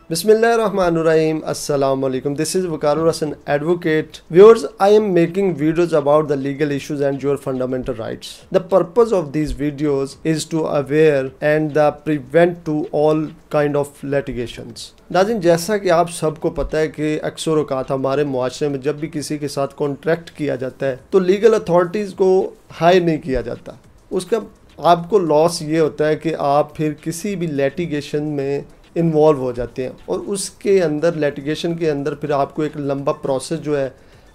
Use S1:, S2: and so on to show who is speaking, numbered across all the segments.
S1: Bismillahirrahmanirrahim. Assalamu alaikum. This is Waqarur Hasan, advocate. Viewers, I am making videos about the legal issues and your fundamental rights. The purpose of these videos is to aware and prevent to all kind of litigations. नाज़रीन, जैसा कि आप सबको पता है कि अक्सर औक़ात हमारे मुआशरे में जब भी किसी के साथ कॉन्ट्रैक्ट किया जाता है तो लीगल अथॉरिटीज़ को हायर नहीं किया जाता। उसका आपको लॉस ये होता है कि आप फिर किसी भी लिटिगेशन में इन्वॉल्व हो जाते हैं और उसके अंदर लिटिगेशन के अंदर फिर आपको एक लंबा प्रोसेस जो है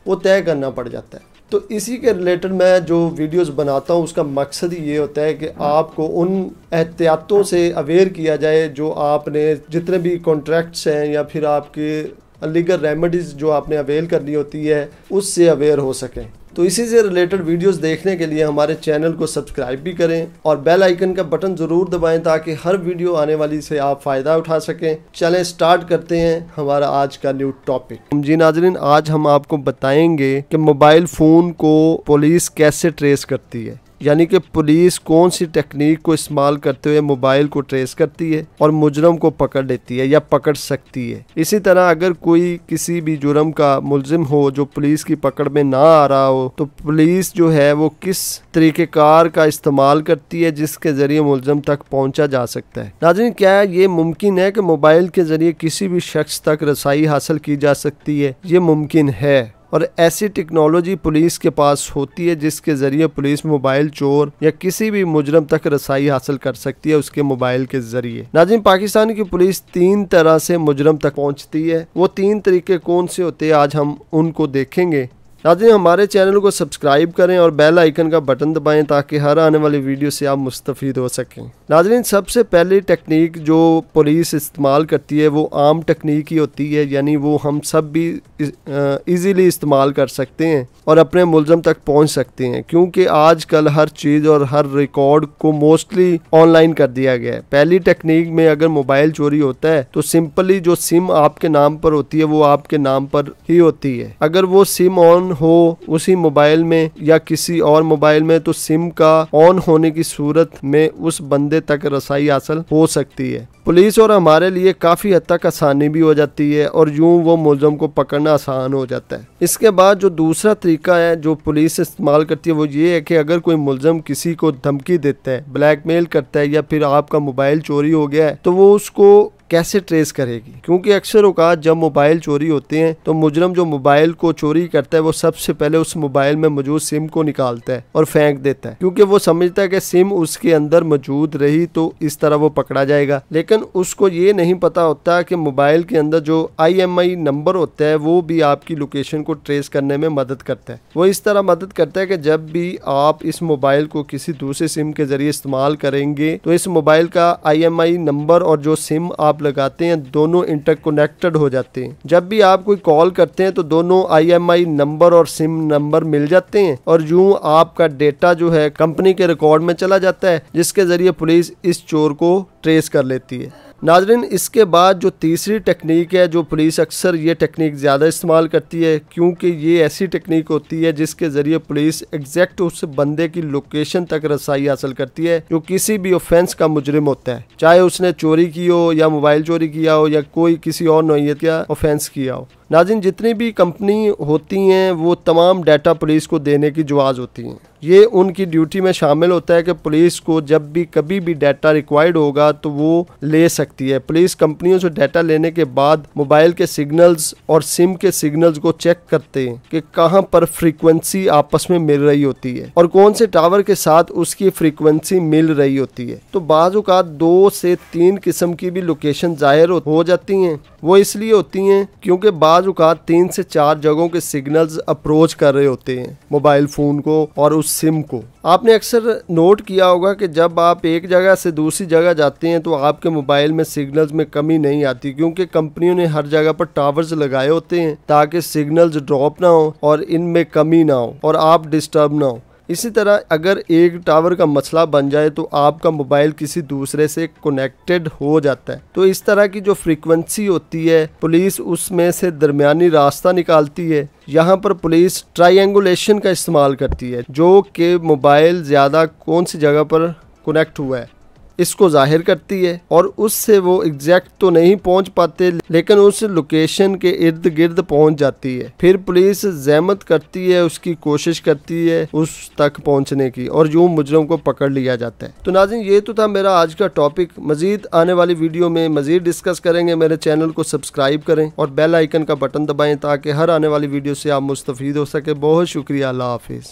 S1: वो तय करना पड़ जाता है। तो इसी के रिलेटेड मैं जो वीडियोस बनाता हूँ उसका मकसद ही ये होता है कि आपको उन एहतियातों से अवेयर किया जाए जो आपने जितने भी कॉन्ट्रैक्ट्स हैं या फिर आपके लीगल रेमेडीज़ जो आपने अवेल करनी होती है उससे अवेयर हो सकें। तो इसी से रिलेटेड वीडियोस देखने के लिए हमारे चैनल को सब्सक्राइब भी करें और बेल आइकन का बटन ज़रूर दबाएं ताकि हर वीडियो आने वाली से आप फ़ायदा उठा सकें। चलें स्टार्ट करते हैं हमारा आज का न्यू टॉपिक। जी नाज़रीन, आज हम आपको बताएंगे कि मोबाइल फ़ोन को पुलिस कैसे ट्रेस करती है, यानी कि पुलिस कौन सी टेक्निक को इस्तेमाल करते हुए मोबाइल को ट्रेस करती है और मुजरम को पकड़ लेती है या पकड़ सकती है। इसी तरह अगर कोई किसी भी जुर्म का मुलजिम हो जो पुलिस की पकड़ में ना आ रहा हो तो पुलिस जो है वो किस तरीक़ेकार का इस्तेमाल करती है जिसके ज़रिए मुलजिम तक पहुंचा जा सकता है। नाज़रीन, क्या ये मुमकिन है कि मोबाइल के ज़रिए किसी भी शख्स तक रसाई हासिल की जा सकती है? ये मुमकिन है और ऐसी टेक्नोलॉजी पुलिस के पास होती है जिसके ज़रिए पुलिस मोबाइल चोर या किसी भी मुजरम तक रसाई हासिल कर सकती है उसके मोबाइल के ज़रिए। नाज़रीन, पाकिस्तान की पुलिस 3 तरह से मुजरम तक पहुंचती है। वो 3 तरीके कौन से होते हैं आज हम उनको देखेंगे। नाज़रीन, हमारे चैनल को सब्सक्राइब करें और बेल आइकन का बटन दबाएं ताकि हर आने वाली वीडियो से आप मुस्तफ़ीद हो सकें। नाज़रीन, सबसे पहली टेक्निक जो पुलिस इस्तेमाल करती है वो आम टेक्निक ही होती है, यानी वो हम सब भी इजीली इस्तेमाल कर सकते हैं और अपने मुलज़म तक पहुंच सकते हैं क्योंकि आजकल हर चीज़ और हर रिकॉर्ड को मोस्टली ऑनलाइन कर दिया गया है। पहली टेक्निक में अगर मोबाइल चोरी होता है तो सिंपली जो सिम आपके नाम पर होती है वो आपके नाम पर ही होती है। अगर वो सिम ऑन हो उसी मोबाइल में या किसी और मोबाइल में तो सिम का ऑन होने की सूरत में उस बंदे तक रसाई हासिल हो सकती है। पुलिस और हमारे लिए काफ़ी हद तक आसानी भी हो जाती है और यूं वो मुलज़म को पकड़ना आसान हो जाता है। इसके बाद जो दूसरा तरीका है जो पुलिस इस्तेमाल करती है वो ये है कि अगर कोई मुलज़म किसी को धमकी देता है, ब्लैकमेल करता है या फिर आपका मोबाइल चोरी हो गया है तो वो उसको कैसे ट्रेस करेगी, क्योंकि अक्सर औक़ात जब मोबाइल चोरी होते हैं तो मुजरम जो मोबाइल को चोरी करता है वो सबसे पहले उस मोबाइल में मौजूद सिम को निकालता है और फेंक देता है क्योंकि वो समझता है कि सिम उसके अंदर मौजूद रही तो इस तरह वो पकड़ा जाएगा। लेकिन उसको ये नहीं पता होता कि मोबाइल के अंदर जो IMEI नंबर होता है वो भी आपकी लोकेशन को ट्रेस करने में मदद करता है। वो इस तरह मदद करता है कि जब भी आप इस मोबाइल को किसी दूसरे सिम के ज़रिए इस्तेमाल करेंगे तो इस मोबाइल का IMEI नंबर और जो सिम आप लगाते हैं दोनों इंटरकनेक्टेड हो जाते हैं। जब भी आप कोई कॉल करते हैं तो दोनों IMEI नंबर और सिम नंबर मिल जाते हैं और यूं आपका डेटा जो है कंपनी के रिकॉर्ड में चला जाता है जिसके ज़रिए पुलिस इस चोर को ट्रेस कर लेती है। नाज़रीन, इसके बाद जो तीसरी टेक्निक है जो पुलिस अक्सर ये टेक्निक ज़्यादा इस्तेमाल करती है क्योंकि ये ऐसी टेक्निक होती है जिसके ज़रिए पुलिस एग्जैक्ट उस बंदे की लोकेशन तक रसाई हासिल करती है जो किसी भी ऑफेंस का मुजरिम होता है, चाहे उसने चोरी की हो या मोबाइल चोरी किया हो या कोई किसी और नौइयत का ऑफेंस किया हो। नाज़रीन, जितनी भी कंपनी होती हैं वो तमाम डाटा पुलिस को देने की जवाज़ होती हैं। ये उनकी ड्यूटी में शामिल होता है कि पुलिस को जब भी कभी भी डाटा रिक्वायर्ड होगा तो वो ले सकती है। पुलिस कंपनियों से डाटा लेने के बाद मोबाइल के सिग्नल्स और सिम के सिग्नल्स को चेक करते हैं कि कहां पर फ्रीक्वेंसी आपस में मिल रही होती है और कौन से टावर के साथ उसकी फ्रीक्वेंसी मिल रही होती है। तो बाज़ औक़ात 2 से 3 किस्म की भी लोकेशन ज़ाहिर हो जाती हैं। वो इसलिए होती हैं क्योंकि बाज़ औक़ात 3 से 4 जगहों के सिग्नल्स अप्रोच कर रहे होते हैं मोबाइल फ़ोन को और उस सिम को। आपने अक्सर नोट किया होगा कि जब आप एक जगह से दूसरी जगह जाते हैं तो आपके मोबाइल में सिग्नल्स में कमी नहीं आती क्योंकि कंपनियों ने हर जगह पर टावर्स लगाए होते हैं ताकि सिग्नल्स ड्रॉप ना हो और इनमें कमी ना हो और आप डिस्टर्ब ना हो। इसी तरह अगर एक टावर का मसला बन जाए तो आपका मोबाइल किसी दूसरे से कनेक्टेड हो जाता है। तो इस तरह की जो फ्रीक्वेंसी होती है पुलिस उसमें से दरमियानी रास्ता निकालती है। यहाँ पर पुलिस ट्रायंगुलेशन का इस्तेमाल करती है जो कि मोबाइल ज़्यादा कौन सी जगह पर कनेक्ट हुआ है इसको जाहिर करती है और उससे वो एग्जैक्ट तो नहीं पहुंच पाते लेकिन उस लोकेशन के इर्द गिर्द पहुंच जाती है। फिर पुलिस जहमत करती है, उसकी कोशिश करती है उस तक पहुंचने की और यूं मुजरम को पकड़ लिया जाता है। तो नाज़रीन ये तो था मेरा आज का टॉपिक। मजीद आने वाली वीडियो में मजीद डिस्कस करेंगे। मेरे चैनल को सब्सक्राइब करें और बेल आइकन का बटन दबाएं ताकि हर आने वाली वीडियो से आप मुस्तफीद हो सके। बहुत शुक्रिया। अल्लाह हाफिज़।